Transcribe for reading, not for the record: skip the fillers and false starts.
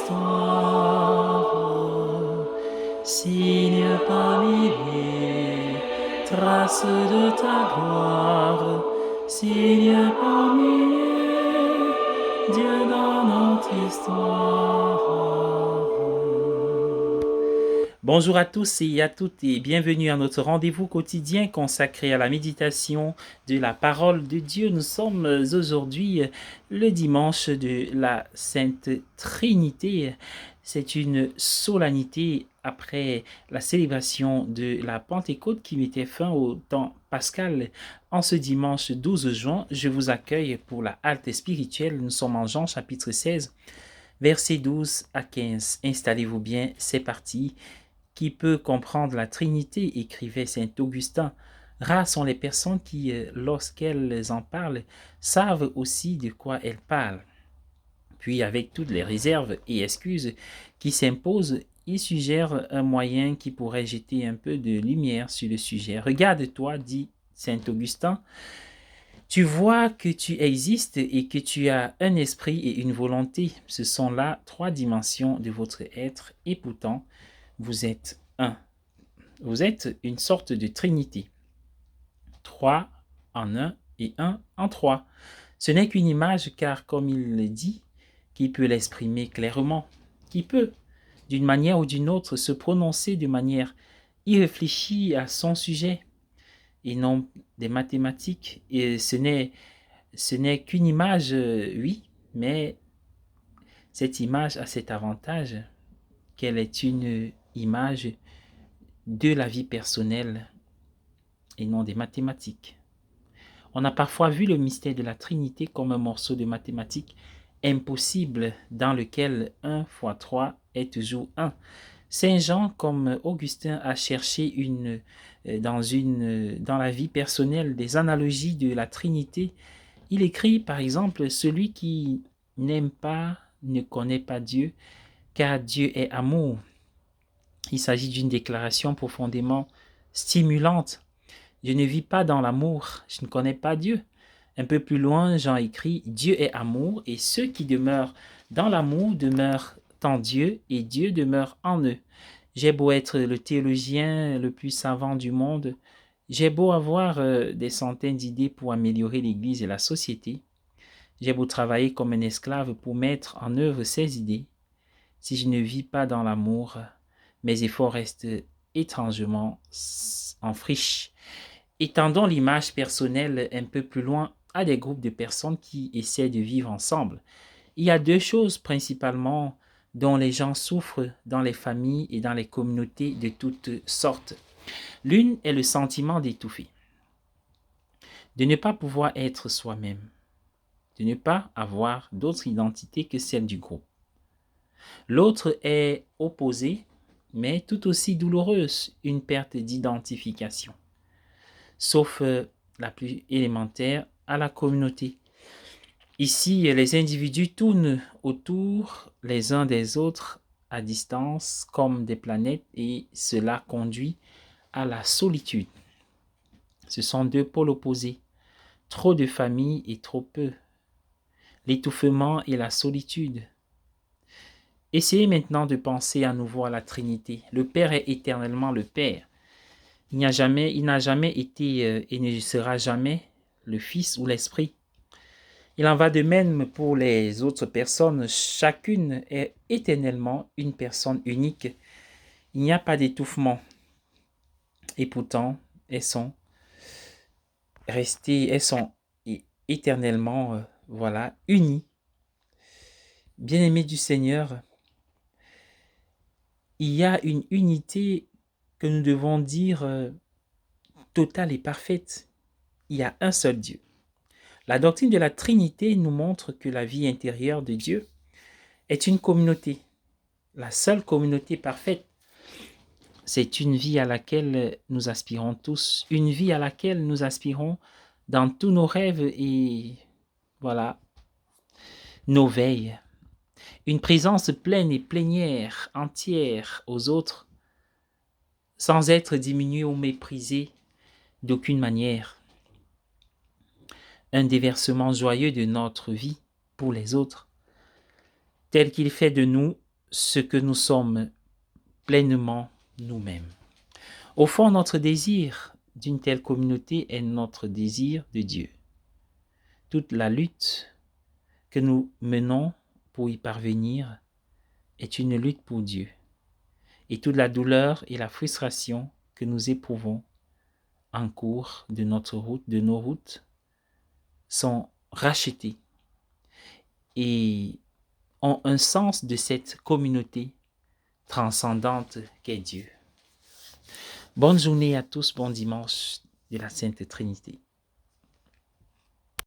histoire. Signe par milliers, trace de ta gloire. Signe par milliers, Dieu dans notre histoire. Bonjour à tous et à toutes et bienvenue à notre rendez-vous quotidien consacré à la méditation de la parole de Dieu. Nous sommes aujourd'hui le dimanche de la Sainte Trinité. C'est une solennité après la célébration de la Pentecôte qui mettait fin au temps pascal. En ce dimanche 12 juin, je vous accueille pour la halte spirituelle. Nous sommes en Jean chapitre 16, versets 12 à 15. Installez-vous bien, c'est parti. Qui peut comprendre la Trinité, écrivait saint Augustin. Rares sont les personnes qui, lorsqu'elles en parlent, savent aussi de quoi elles parlent. Puis, avec toutes les réserves et excuses qui s'imposent, il suggère un moyen qui pourrait jeter un peu de lumière sur le sujet. Regarde-toi, dit saint Augustin, tu vois que tu existes et que tu as un esprit et une volonté. Ce sont là trois dimensions de votre être et pourtant, vous êtes un. Vous êtes une sorte de trinité. 3 en 1 et 1 en 3. Ce n'est qu'une image car, comme il le dit, qui peut l'exprimer clairement, qui peut, d'une manière ou d'une autre, se prononcer de manière irréfléchie à son sujet, et non des mathématiques. Et ce n'est qu'une image, oui, mais cette image a cet avantage qu'elle est une image de la vie personnelle et non des mathématiques. On a parfois vu le mystère de la Trinité comme un morceau de mathématiques impossible dans lequel 1 fois 3 est toujours 1. Saint Jean, comme Augustin, a cherché dans la vie personnelle des analogies de la Trinité. Il écrit par exemple: celui qui n'aime pas ne connaît pas Dieu, car Dieu est amour. Il s'agit d'une déclaration profondément stimulante. Je ne vis pas dans l'amour, je ne connais pas Dieu. Un peu plus loin, Jean écrit: Dieu est amour, et ceux qui demeurent dans l'amour demeurent en Dieu, et Dieu demeure en eux. J'ai beau être le théologien le plus savant du monde, j'ai beau avoir des centaines d'idées pour améliorer l'Église et la société, j'ai beau travailler comme un esclave pour mettre en œuvre ces idées, si je ne vis pas dans l'amour, mes efforts restent étrangement en friche. Étendons l'image personnelle un peu plus loin à des groupes de personnes qui essaient de vivre ensemble. Il y a deux choses principalement dont les gens souffrent dans les familles et dans les communautés de toutes sortes. L'une est le sentiment d'étouffer, de ne pas pouvoir être soi-même, de ne pas avoir d'autre identité que celle du groupe. L'autre est opposée, mais tout aussi douloureuse, une perte d'identification. Sauf la plus élémentaire, à la communauté. Ici, les individus tournent autour les uns des autres à distance comme des planètes et cela conduit à la solitude. Ce sont deux pôles opposés, trop de familles et trop peu, l'étouffement et la solitude. Essayez maintenant de penser à nouveau à la Trinité. Le Père est éternellement le Père. Il n'a jamais été et ne sera jamais le Fils ou l'Esprit. Il en va de même pour les autres personnes. Chacune est éternellement une personne unique. Il n'y a pas d'étouffement. Et pourtant, elles sont éternellement unies. Bien-aimés du Seigneur, il y a une unité que nous devons dire totale et parfaite. Il y a un seul Dieu. La doctrine de la Trinité nous montre que la vie intérieure de Dieu est une communauté. La seule communauté parfaite, c'est une vie à laquelle nous aspirons tous, une vie à laquelle nous aspirons dans tous nos rêves et nos veilles. Une présence pleine et plénière, entière aux autres, sans être diminuée ou méprisée d'aucune manière. Un déversement joyeux de notre vie pour les autres, tel qu'il fait de nous ce que nous sommes pleinement nous-mêmes. Au fond, notre désir d'une telle communauté est notre désir de Dieu. Toute la lutte que nous menons pour y parvenir est une lutte pour Dieu. Et toute la douleur et la frustration que nous éprouvons en cours de nos routes, sont rachetées et ont un sens de cette communauté transcendante qu'est Dieu. Bonne journée à tous, bon dimanche de la Sainte Trinité.